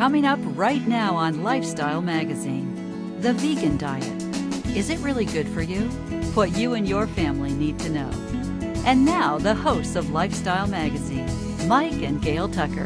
Coming up right now on Lifestyle Magazine, the vegan diet. Is it really good for you? What you and your family need to know. And now, the hosts of Lifestyle Magazine, Mike and Gail Tucker.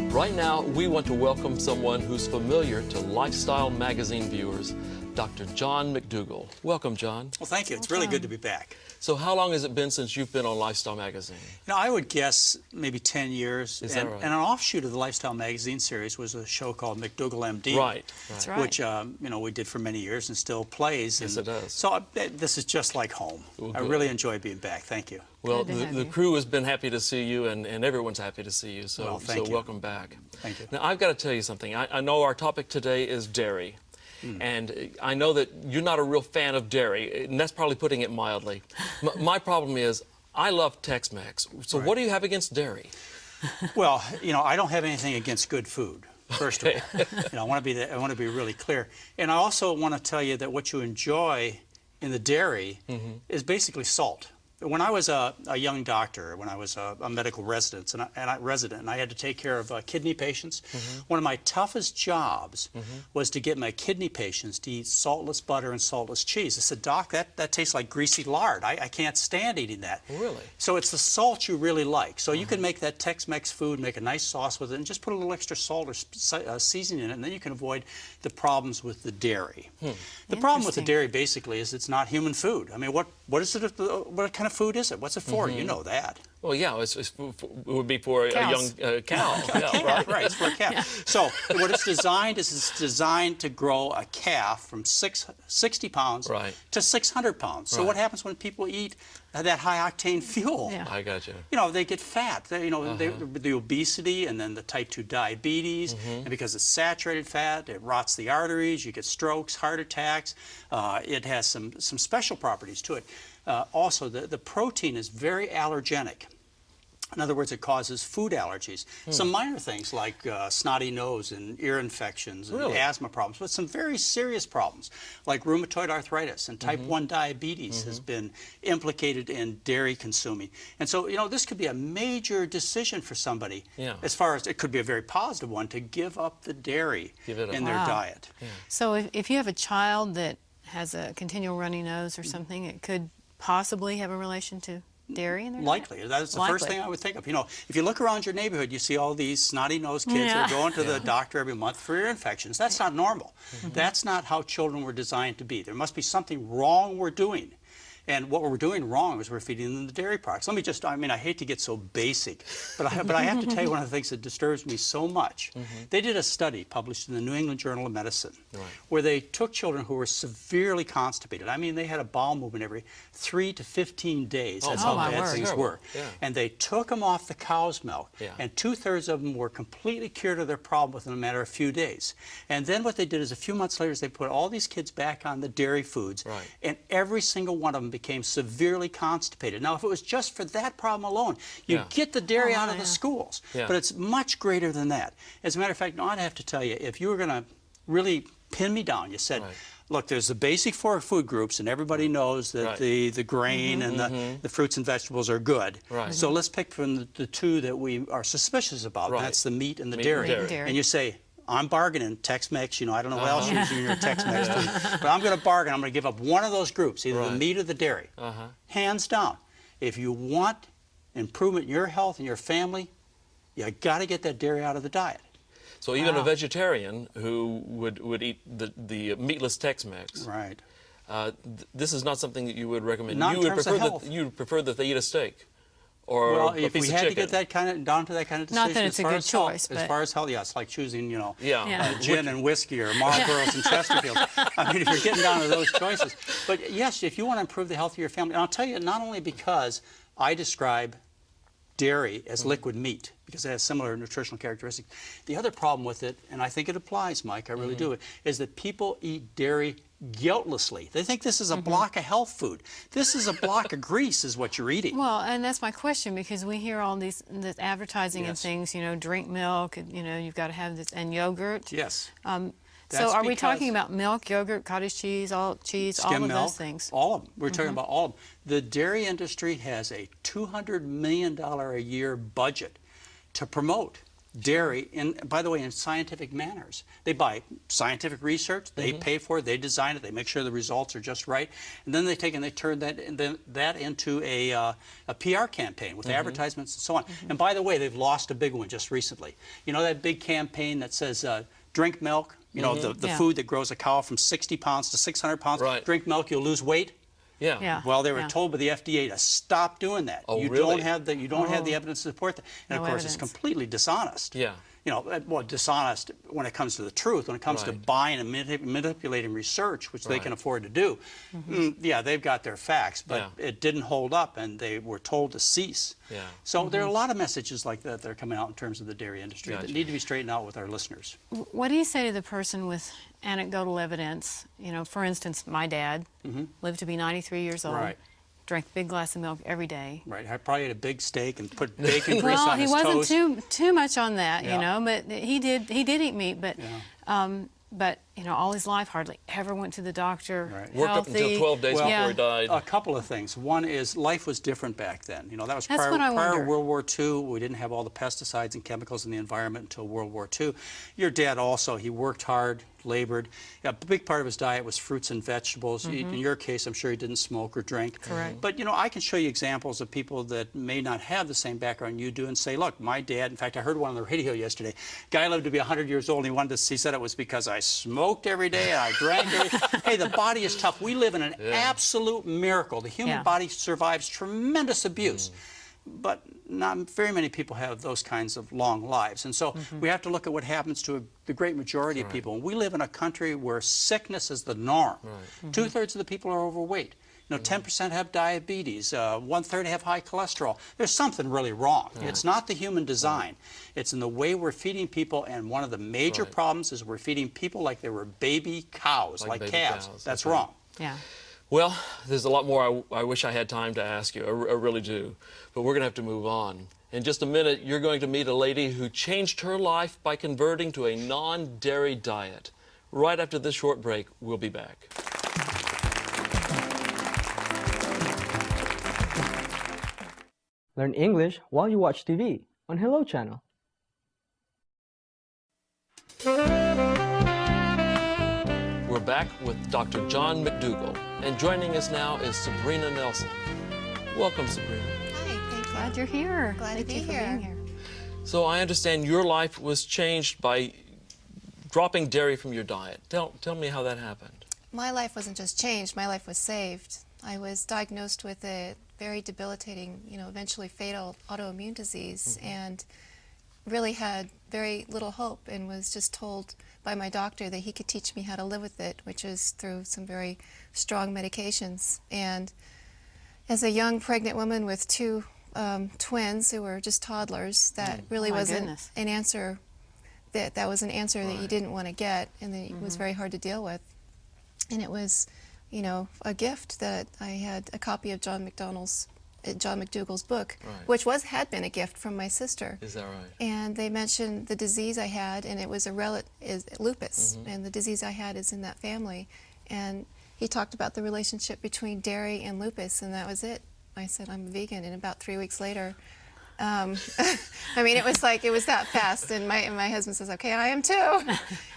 Right now, we want to welcome someone who's familiar to Lifestyle Magazine viewers, Dr. John McDougall. Welcome, John. Well, thank you. It's really good to be back. So how long has it been since you've been on Lifestyle Magazine? You know, I would guess maybe 10 years. Is that right? And an offshoot of the Lifestyle Magazine series was a show called McDougall MD. Right. That's right. Which, you know, we did for many years and still plays. Yes, it does. So this is just like home. Well, I really enjoy being back. Thank you. Well, the crew has been happy to see you, and everyone's happy to see you, so, Well, thank you. Welcome back. Thank you. Now, I've got to tell you something. I know our topic today is dairy. And I know that you're not a real fan of dairy, and that's probably putting it mildly. My problem is I love Tex-Mex. So Right. what do you have against dairy? Well, you know, I don't have anything against good food. First of all, you know, I want to be really clear, and I also want to tell you that what you enjoy in the dairy is basically salt. When I was a young doctor, when I was a medical resident, and I had to take care of kidney patients, one of my toughest jobs was to get my kidney patients to eat saltless butter and saltless cheese. I said, Doc, that tastes like greasy lard. I can't stand eating that. Really? So it's the salt you really like. So you can make that Tex-Mex food, make a nice sauce with it, and just put a little extra salt or seasoning in it, and then you can avoid the problems with the dairy. The problem with the dairy basically is it's not human food. I mean, what is it? What kind of food is it? What's it for? You know that. Well, yeah, it would be for a young cow. Yeah, right. It's for a calf. So what it's designed is it's designed to grow a calf from 60 pounds to 600 pounds. So what happens when people eat that high-octane fuel? Yeah. I got you. You know, they get fat. You know, the obesity and then the type 2 diabetes. And because it's saturated fat, it rots the arteries. You get strokes, heart attacks. It has some special properties to it. Also, the protein is very allergenic. In other words, it causes food allergies. Some minor things like snotty nose and ear infections and asthma problems, but some very serious problems like rheumatoid arthritis and type 1 diabetes has been implicated in dairy consuming. And so, you know, this could be a major decision for somebody, as far as it could be a very positive one, to give up the dairy in their diet. So if you have a child that has a continual runny nose or something, it could possibly have a relation to dairy in their Likely. diet? That's the first thing I would think of. You know, if you look around your neighborhood, you see all these snotty-nosed kids that are going to the doctor every month for ear infections. That's not normal. That's not how children were designed to be. There must be something wrong we're doing. And what we're doing wrong is we're feeding them the dairy products. Let me just, I mean, I hate to get so basic, but I have to tell you one of the things that disturbs me so much. They did a study published in the New England Journal of Medicine where they took children who were severely constipated. I mean, they had a bowel movement every 3 to 15 days. That's how bad things were. And they took them off the cow's milk, and 2/3 of them were completely cured of their problem within a matter of a few days. And then what they did is a few months later, they put all these kids back on the dairy foods, and every single one of them became severely constipated. Now, if it was just for that problem alone, you'd get the dairy out of the schools. But it's much greater than that. As a matter of fact, I'd have to tell you, if you were going to really pin me down, you said, look, there's the basic 4 food groups, and everybody knows that the grain and the fruits and vegetables are good. So let's pick from the 2 that we are suspicious about. That's the meat and the dairy. And you say, I'm bargaining, Tex-Mex, you know, I don't know what else you're using in your Tex-Mex food, but I'm going to bargain. I'm going to give up one of those groups, either the meat or the dairy. Hands down. If you want improvement in your health and your family, you got to get that dairy out of the diet. So even a vegetarian who would eat the meatless Tex-Mex, this is not something that you would recommend. Not in terms of health. You would prefer that they eat a steak. Or well, a if piece we of had chicken. to get that kind of down to that kind of decision, Not that it's a good choice, as far as health, it's like choosing, you know, Yeah. gin and whiskey or Marlboros and Chesterfield. I mean, if you're getting down to those choices. But yes, if you want to improve the health of your family, and I'll tell you, not only because I describe dairy as liquid meat, because it has similar nutritional characteristics. The other problem with it, and I think it applies, Mike, I really do, is that people eat dairy guiltlessly. They think this is a block of health food. This is a block of grease is what you're eating. Well, and that's my question, because we hear all this advertising and things, you know, drink milk, you know, you've got to have this, and yogurt. Yes. So are we talking about milk, yogurt, cottage cheese, all of those things? All of them. We're talking about all of them. The dairy industry has a $200 million a year budget to promote dairy, by the way, in scientific manners. They buy scientific research, they pay for it, they design it, they make sure the results are just right, and then they take and they turn that into a PR campaign with advertisements and so on. And by the way, they've lost a big one just recently. You know that big campaign that says, drink milk, you know, the food that grows a cow from 60 pounds to 600 pounds, drink milk, you'll lose weight? Yeah. Well, they were told by the FDA to stop doing that. Oh, you really? don't have the evidence to support that. And No of course, evidence. it's completely dishonest. Yeah. You know, well, dishonest when it comes to the truth, when it comes to buying and manipulating research, which they can afford to do. Yeah, they've got their facts, but it didn't hold up, and they were told to cease. Yeah. So there are a lot of messages like that that are coming out in terms of the dairy industry that Gotcha. need to be straightened out with our listeners. What do you say to the person with anecdotal evidence? You know, for instance, my dad lived to be 93 years old. Right. Drank a big glass of milk every day. Right. I probably had a big steak and put bacon grease on his Well, he toast. wasn't too much on that, you know, but he did eat meat, but but you know, all his life hardly ever went to the doctor. Right. Worked up until 12 days before he died. A couple of things. One is life was different back then. You know, that was That's prior what I to wonder. World War II. We didn't have all the pesticides and chemicals in the environment until World War II. Your dad also, he worked hard, labored. Yeah, a big part of his diet was fruits and vegetables. In your case, I'm sure he didn't smoke or drink. Correct. But, you know, I can show you examples of people that may not have the same background you do and say, look, my dad, in fact, I heard one on the radio yesterday, guy lived to be 100 years old, and he said it was because I smoked every day and I drank every day. Hey, the body is tough. We live in an absolute miracle. The human body survives tremendous abuse. But not very many people have those kinds of long lives. And so we have to look at what happens to the great majority of people. And we live in a country where sickness is the norm. Two-thirds of the people are overweight. You know, 10% have diabetes, 1/3 have high cholesterol. There's something really wrong. It's not the human design. It's in the way we're feeding people, and one of the major problems is we're feeding people like they were baby cows, like baby calves. cows. That's Okay. wrong. Yeah. Well, there's a lot more I wish I had time to ask you. I really do. But we're going to have to move on. In just a minute, you're going to meet a lady who changed her life by converting to a non-dairy diet. Right after this short break, we'll be back. Learn English while you watch TV on Hello Channel. We're back with Dr. John McDougall, and joining us now is Sabrina Nelson. Welcome, Sabrina. Hi, thank you. Glad you're here. Glad to Thank be you for here. being here. So I understand your life was changed by dropping dairy from your diet. Tell me how that happened. My life wasn't just changed, my life was saved. I was diagnosed with a very debilitating, eventually fatal autoimmune disease, and really had very little hope, and was just told by my doctor that he could teach me how to live with it, which is through some very strong medications. And as a young pregnant woman with two twins who were just toddlers, that really wasn't an answer. That was an answer that you didn't want to get, and that it was very hard to deal with. And it was, a gift that I had a copy of John McDougall's book, which had been a gift from my sister. Is that right? And they mentioned the disease I had, and it was lupus, and the disease I had is in that family. And he talked about the relationship between dairy and lupus, and that was it. I said, I'm vegan, and about 3 weeks later, I mean, it was that fast, and my husband says, okay, I am too.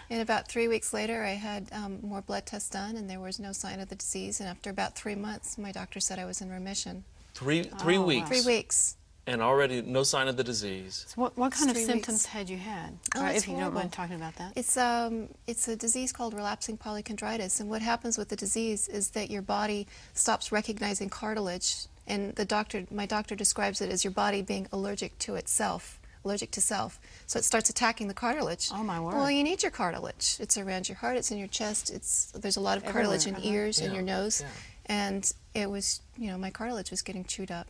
And about 3 weeks later, I had more blood tests done, and there was no sign of the disease. And after about 3 months, my doctor said I was in remission. Three weeks. 3 weeks. And already no sign of the disease. So what kind of 3 symptoms weeks. had you had? Oh, it's if you don't horrible. mind talking about that. It's a disease called relapsing polychondritis, and what happens with the disease is that your body stops recognizing cartilage, and my doctor describes it as your body being allergic to self. So it starts attacking the cartilage. Oh, my word. Well, you need your cartilage. It's around your heart, it's in your chest, there's a lot of cartilage in ears and your nose, and it was, my cartilage was getting chewed up.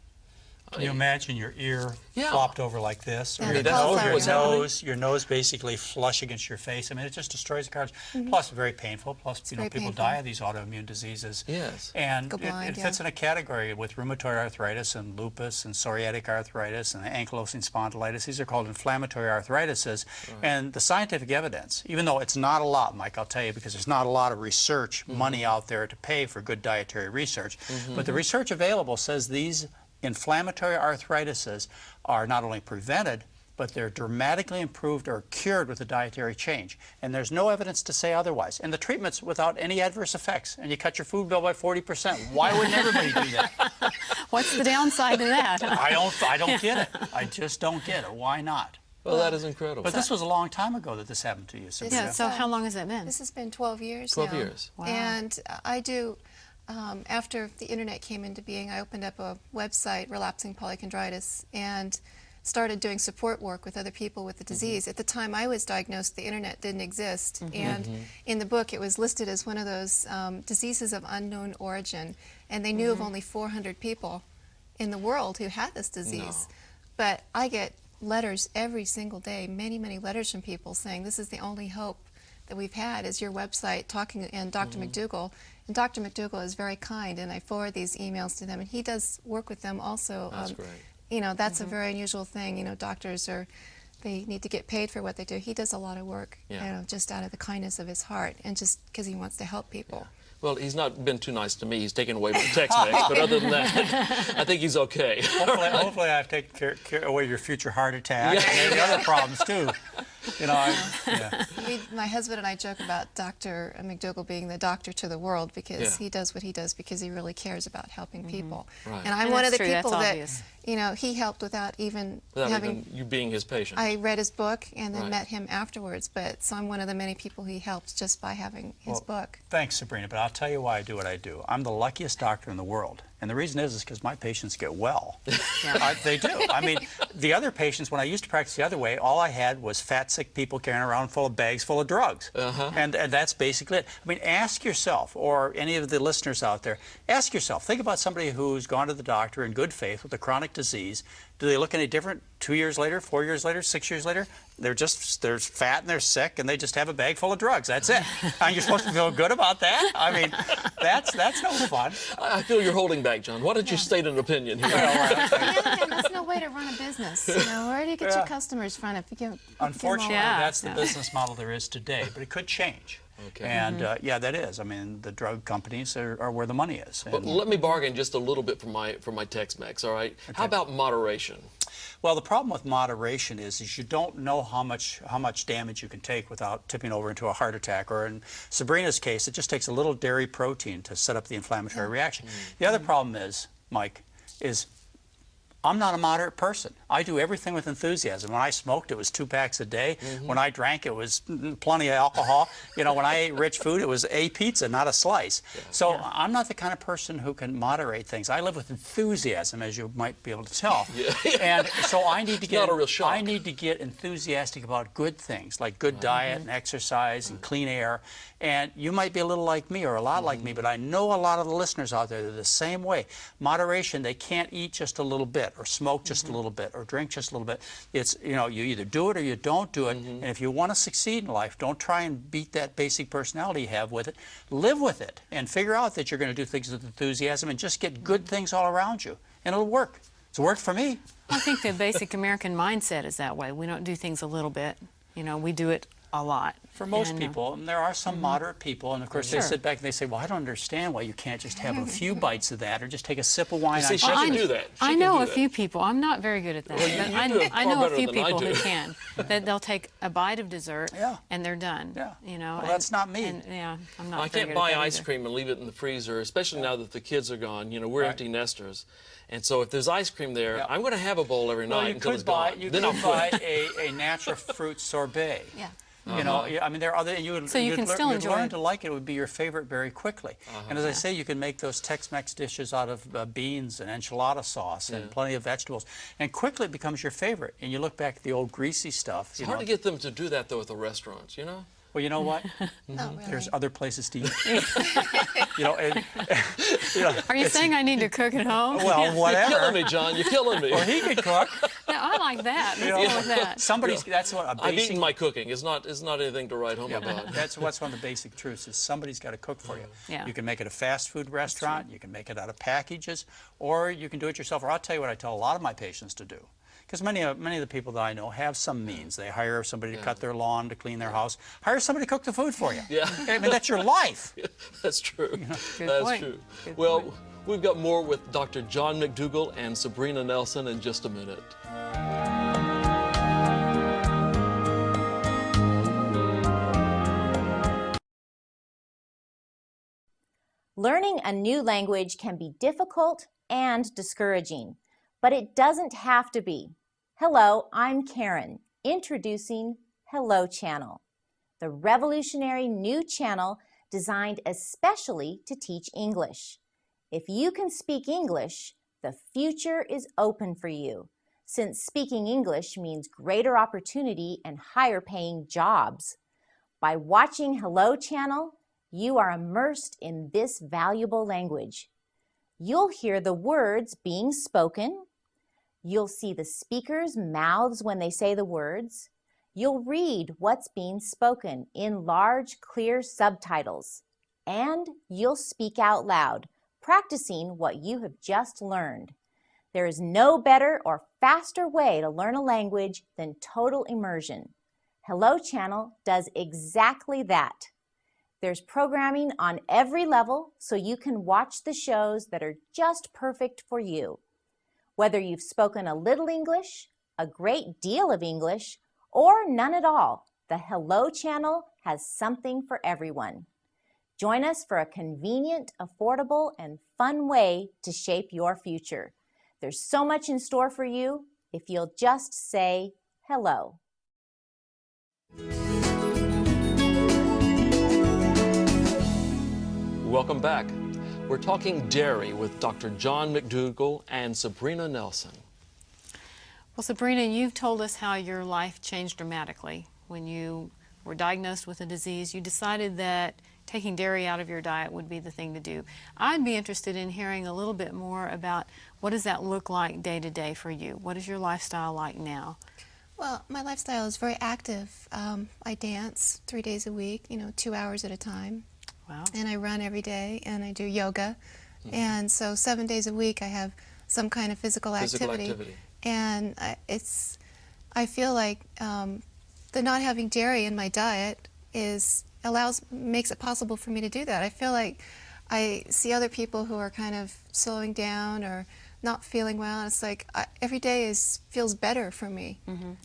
Can you imagine your ear flopped over like this? Yeah, Or the cauliflower your nose basically flush against your face. I mean, it just destroys the cartilage. Plus, very painful. Plus, very people painful. die of these autoimmune diseases. Yes. And Go blind, it fits in a category with rheumatoid arthritis and lupus and psoriatic arthritis and ankylosing spondylitis. These are called inflammatory arthritises. And the scientific evidence, even though it's not a lot, Mike, I'll tell you, because there's not a lot of research money out there to pay for good dietary research, but the research available says these inflammatory arthritises are not only prevented, but they're dramatically improved or cured with a dietary change. And there's no evidence to say otherwise. And the treatment's without any adverse effects. And you cut your food bill by 40%. Why wouldn't everybody do that? What's the downside to that? I don't get it. I just don't get it. Why not? Well, that is incredible. But this was a long time ago that this happened to you, Sabrina. Yeah, so how long has that been? This has been 12 years 12 now. years. Wow. And I do, after the internet came into being, I opened up a website, Relapsing Polychondritis, and started doing support work with other people with the disease. At the time I was diagnosed, the internet didn't exist. And in the book, it was listed as one of those diseases of unknown origin. And they knew of only 400 people in the world who had this disease. No. But I get letters every single day, many, many letters from people saying this is the only hope that we've had is your website talking, and Dr. McDougall. And Dr. McDougall is very kind, and I forward these emails to them, and he does work with them also. That's great. You know, that's a very unusual thing. You know, doctors they need to get paid for what they do. He does a lot of work, you know, just out of the kindness of his heart and just because he wants to help people. Well, he's not been too nice to me. He's taken away my Tex-Mex, but other than that, I think he's okay. Hopefully I've taken away your future heart attack and any other problems, too. You know, My husband and I joke about Dr. McDougall being the doctor to the world because he does what he does because he really cares about helping people. Right. And I'm And one of the that's true, people that's that, obvious. you know, he helped without even you being his patient. I read his book and then Right. met him afterwards, but so I'm one of the many people he helped just by having his book. Thanks, Sabrina, but I'll tell you why I do what I do. I'm the luckiest doctor in the world. And the reason is because my patients get well. They do. I mean, the other patients, when I used to practice the other way, all I had was fat, sick people carrying around full of bags full of drugs. And that's basically it. I mean, ask yourself, or any of the listeners out there, ask yourself, think about somebody who's gone to the doctor in good faith with a chronic disease. Do they look any different 2 years later, 4 years later, 6 years later? They're fat and they're sick and they just have a bag full of drugs. That's it. And you're supposed to feel good about that? I mean, that's no fun. I feel you're holding back, John. Why don't you state an opinion here? On the other hand, that's no way to run a business. You know, where do you get your customers from? If you get Unfortunately, Yeah. that's the business model there is today, but it could change. Okay. And yeah, that is. I mean, the drug companies are where the money is. But let me bargain just a little bit for my Tex-Mex, all right? Okay. How about moderation? Well, the problem with moderation is you don't know how much damage you can take without tipping over into a heart attack. Or in Sabrina's case, it just takes a little dairy protein to set up the inflammatory reaction. The other problem is, Mike, is I'm not a moderate person. I do everything with enthusiasm. When I smoked, it was 2 packs a day. When I drank, it was plenty of alcohol. You know, when I ate rich food, it was a pizza, not a slice. So I'm not the kind of person who can moderate things. I live with enthusiasm, as you might be able to tell. And so I need to get not a real shock. I need to get enthusiastic about good things, like good diet and exercise and clean air. And you might be a little like me or a lot like me, but I know a lot of the listeners out there, they're the same way. Moderation, they can't eat just a little bit or smoke just a little bit or drink just a little bit. It's, you know, you either do it or you don't do it. And if you want to succeed in life, don't try and beat that basic personality you have with it. Live with it and figure out that you're going to do things with enthusiasm and just get good things all around you. And it'll work. It's worked for me. I think the basic American mindset is that way. We don't do things a little bit. You know, we do it a lot. For most people, and there are some moderate people, and of course they sit back and they say, well, I don't understand why you can't just have a few bites of that or just take a sip of wine. See, she can do that. I know a few people. I'm not very good at that. Well, but you do it I far know a better few than I people do. who can. That they'll take a bite of dessert and they're done. You know, well, that's not me. And, yeah, I'm not. I very can't good buy at that ice either. cream and leave it in the freezer, especially now that the kids are gone. You know, we're empty nesters. And so if there's ice cream there, I'm going to have a bowl every night until it's gone. You then could I'll buy quit. a natural fruit sorbet. Yeah. You know, I mean, there are other, So you can still enjoy learn it. to like it. It would be your favorite very quickly. And as I say, you can make those Tex-Mex dishes out of beans and enchilada sauce and plenty of vegetables. And quickly it becomes your favorite. And you look back at the old greasy stuff. It's hard to get them to do that, though, at the restaurants, you know? Well, you know what? Not really. There's other places to eat. You know, Are you saying I need to cook at home? well, You're whatever. killing me, John. You're killing me. Well, he could cook. Yeah, I like that. Let's go with that. Somebody's. That's what a I've basic. eaten my cooking. It's not anything to write home about. That's what's one of the basic truths is somebody's got to cook for you. Yeah. You can make it a fast food restaurant. You can make it out of packages, or you can do it yourself. Or I'll tell you what I tell a lot of my patients to do. Because many of the people that I know have some means. They hire somebody to cut their lawn, to clean their house. Hire somebody to cook the food for you. Yeah. I mean, that's your life. That's true. Good That's point. true. Good Well, point. we've got more with Dr. John McDougall and Sabrina Nelson in just a minute. Learning a new language can be difficult and discouraging, but it doesn't have to be. Hello, I'm Karen, introducing Hello Channel, the revolutionary new channel designed especially to teach English. If you can speak English, the future is open for you, since speaking English means greater opportunity and higher paying jobs. By watching Hello Channel, you are immersed in this valuable language. You'll hear the words being spoken. You'll see the speakers' mouths when they say the words. You'll read what's being spoken in large, clear subtitles. And you'll speak out loud, practicing what you have just learned. There is no better or faster way to learn a language than total immersion. Hello Channel does exactly that. There's programming on every level, so you can watch the shows that are just perfect for you. Whether you've spoken a little English, a great deal of English, or none at all, the Hello Channel has something for everyone. Join us for a convenient, affordable, and fun way to shape your future. There's so much in store for you if you'll just say hello. Welcome back. We're talking dairy with Dr. John McDougall and Sabrina Nelson. Well, Sabrina, you've told us how your life changed dramatically. When you were diagnosed with a disease, you decided that taking dairy out of your diet would be the thing to do. I'd be interested in hearing a little bit more about what does that look like day to day for you? What is your lifestyle like now? Well, my lifestyle is very active. I dance 3 days a week, 2 hours at a time. Wow. And I run every day, and I do yoga. And so 7 days a week I have some kind of physical activity. And I feel like the not having dairy in my diet makes it possible for me to do that. I feel like I see other people who are kind of slowing down or not feeling well, and it's like every day feels better for me.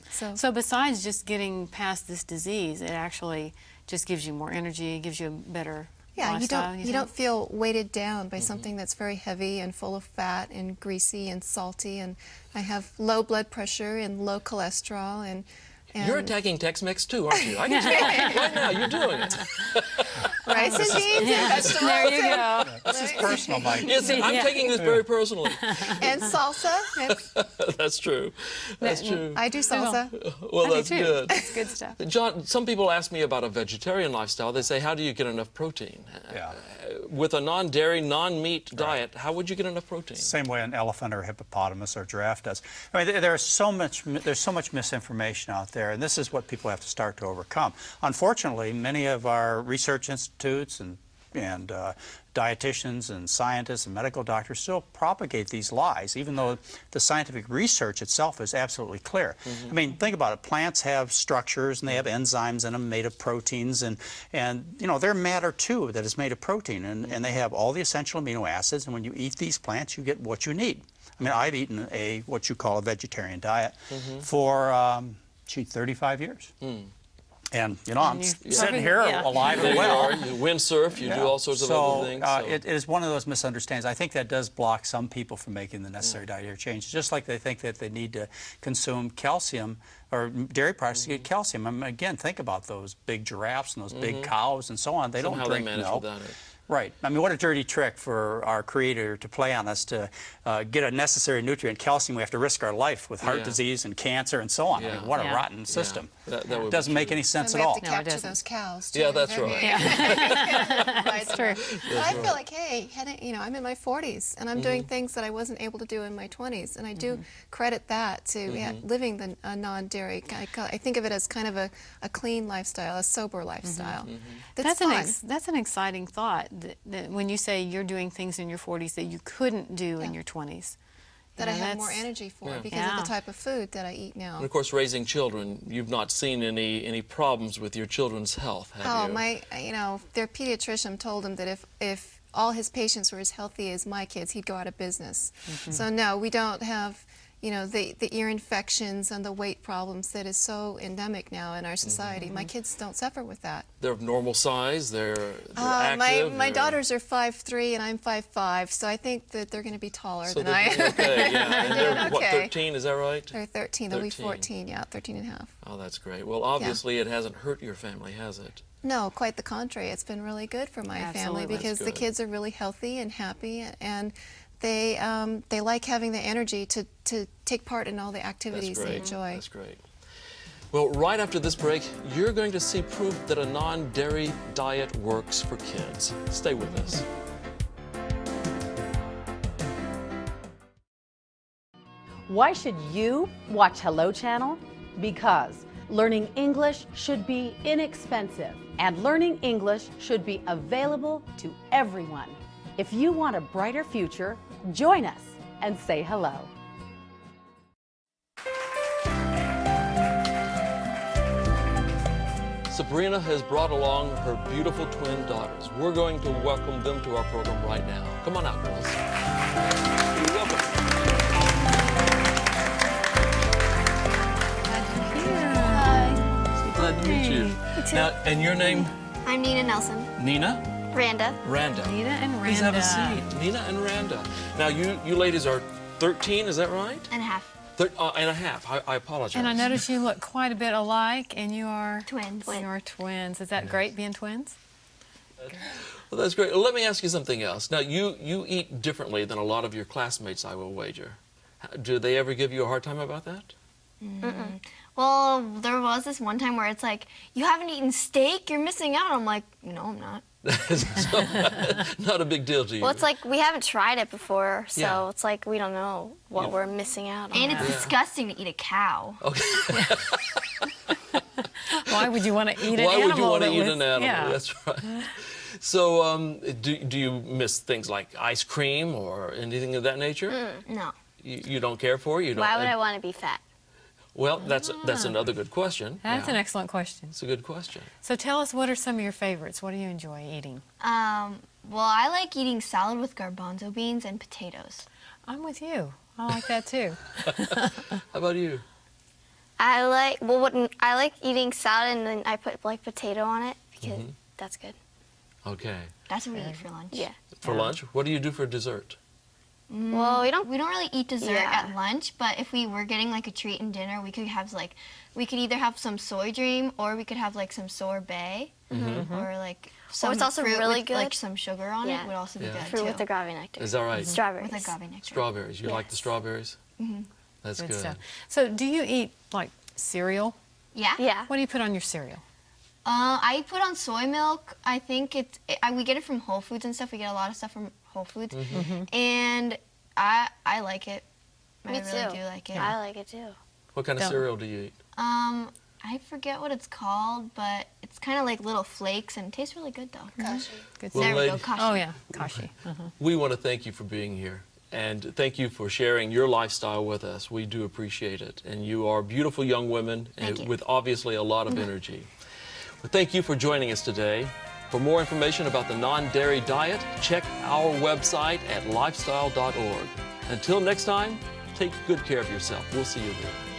So besides just getting past this disease, it actually just gives you more energy, gives you a better lifestyle, you don't feel weighted down by something that's very heavy and full of fat and greasy and salty, and I have low blood pressure and low cholesterol, and you're attacking Tex-Mex too, aren't you? I can tell right now you're doing it. Rice and beans and vegetables. There you go. This is personal, Mike. Yes, I'm taking this very personally. And salsa. That's true. That's true. I do salsa. Well, that's good. That's good stuff. John, some people ask me about a vegetarian lifestyle. They say, how do you get enough protein? Yeah. With a non-dairy, non-meat diet, how would you get enough protein? Same way an elephant or hippopotamus or giraffe does. I mean, there's so much misinformation out there, and this is what people have to start to overcome. Unfortunately, many of our research institutes and dietitians and scientists and medical doctors still propagate these lies, even though the scientific research itself is absolutely clear. I mean, think about it. Plants have structures and they have enzymes in them made of proteins, and they're matter too that is made of protein, and they have all the essential amino acids, and when you eat these plants you get what you need. I mean, I've eaten what you call a vegetarian diet for 35 years. And, I'm sitting here alive and well. You windsurf, you do all sorts of other things. It is one of those misunderstandings. I think that does block some people from making the necessary dietary change, just like they think that they need to consume calcium or dairy products to get calcium. I mean, again, think about those big giraffes and those big cows and so on. They don't drink milk. Right. I mean, what a dirty trick for our Creator to play on us to get a necessary nutrient, calcium. We have to risk our life with heart disease and cancer and so on. I mean, what a rotten system. That doesn't make any sense at all. We have to capture those cows, too. Yeah, that's right. That's true. But I feel like, hey, I'm in my 40s, and I'm doing things that I wasn't able to do in my 20s, and I do credit that to living the non-dairy. I think of it as kind of a clean lifestyle, a sober lifestyle. That's an exciting thought. That when you say you're doing things in your 40s that you couldn't do in your 20s. That I have more energy for because of the type of food that I eat now. And of course, raising children, you've not seen any problems with your children's health, have you? Their pediatrician told him that if all his patients were as healthy as my kids, he'd go out of business. So no, we don't have you know, the ear infections and the weight problems that is so endemic now in our society. My kids don't suffer with that. They're of normal size, they're active. My daughters are 5'3" and I'm 5'5", so I think that they're going to be taller So than I am. okay, yeah. And they're, what, Okay. 13, is that right? They're 13. They'll be 13. 14, yeah, 13 and a half. Oh, that's great. Well, obviously it hasn't hurt your family, has it? No, quite the contrary. It's been really good for my family Absolutely. because the That's good. kids are really healthy and happy, and they like having the energy to take part in all the activities That's they great. enjoy. That's great. Well, right after this break, you're going to see proof that a non-dairy diet works for kids. Stay with us. Why should you watch Hello Channel? Because learning English should be inexpensive, and learning English should be available to everyone. If you want a brighter future, join us and say hello. Sabrina has brought along her beautiful twin daughters. We're going to welcome them to our program right now. Come on out, girls. You're welcome. Glad to meet you. Now, and your name? I'm Nina Nelson. Nina? Randa. Randa. Nina and Randa. Please have a seat. Nina and Randa. Now, you ladies are 13, is that right? And a half. And a half. I apologize. And I notice you look quite a bit alike, and you are Twins. You are twins. Is that great being twins? Well, that's great. Let me ask you something else. Now, you eat differently than a lot of your classmates, I will wager. Do they ever give you a hard time about that? Mm-mm. Well, there was this one time where it's like, you haven't eaten steak, you're missing out. I'm like, no, I'm not. So, not a big deal to you. Well, it's like we haven't tried it before, so Yeah. it's like we don't know what we're missing out on. And it's Yeah. disgusting to eat a cow. Okay. Why would you want to eat an Why animal? would you want to that eat was- an animal? Yeah. That's right. So, do you miss things like ice cream or anything of that nature? No. You don't care for it? You don't. Why would I want to be fat? Well, that's another good question. That's Yeah. an excellent question. It's a good question. So tell us, what are some of your favorites? What do you enjoy eating? Well, I like eating salad with garbanzo beans and potatoes. I'm with you. I like that too. How about you? I like eating salad and then I put like potato on it because that's good. Okay. That's what we eat for lunch. Yeah. For lunch, what do you do for dessert? Well, we don't really eat dessert Yeah. at lunch, but if we were getting like a treat in dinner, we could either have some soy dream or we could have like some sorbet or like some it's also fruit really with, good. like some sugar on Yeah. it would also be Yeah. good Fruit too. with agave nectar. Is that right? Strawberries. With agave nectar. Strawberries. You like the Yes. strawberries? That's good. stuff. So do you eat like cereal? Yeah. Yeah. What do you put on your cereal? I put on soy milk. I think we get it from Whole Foods and stuff. We get a lot of stuff from Whole Foods, and I like it. Me I really too. do like it. I like it too. What kind of Don't- cereal do you eat? I forget what it's called, but it's kind of like little flakes and it tastes really good though. Good Well, There we go, lady- kashi. Oh yeah, kashi. We want to thank you for being here. And thank you for sharing your lifestyle with us. We do appreciate it. And you are beautiful young women Thank you. with obviously a lot of energy. Well, thank you for joining us today. For more information about the non-dairy diet, check our website at lifestyle.org. Until next time, take good care of yourself. We'll see you then.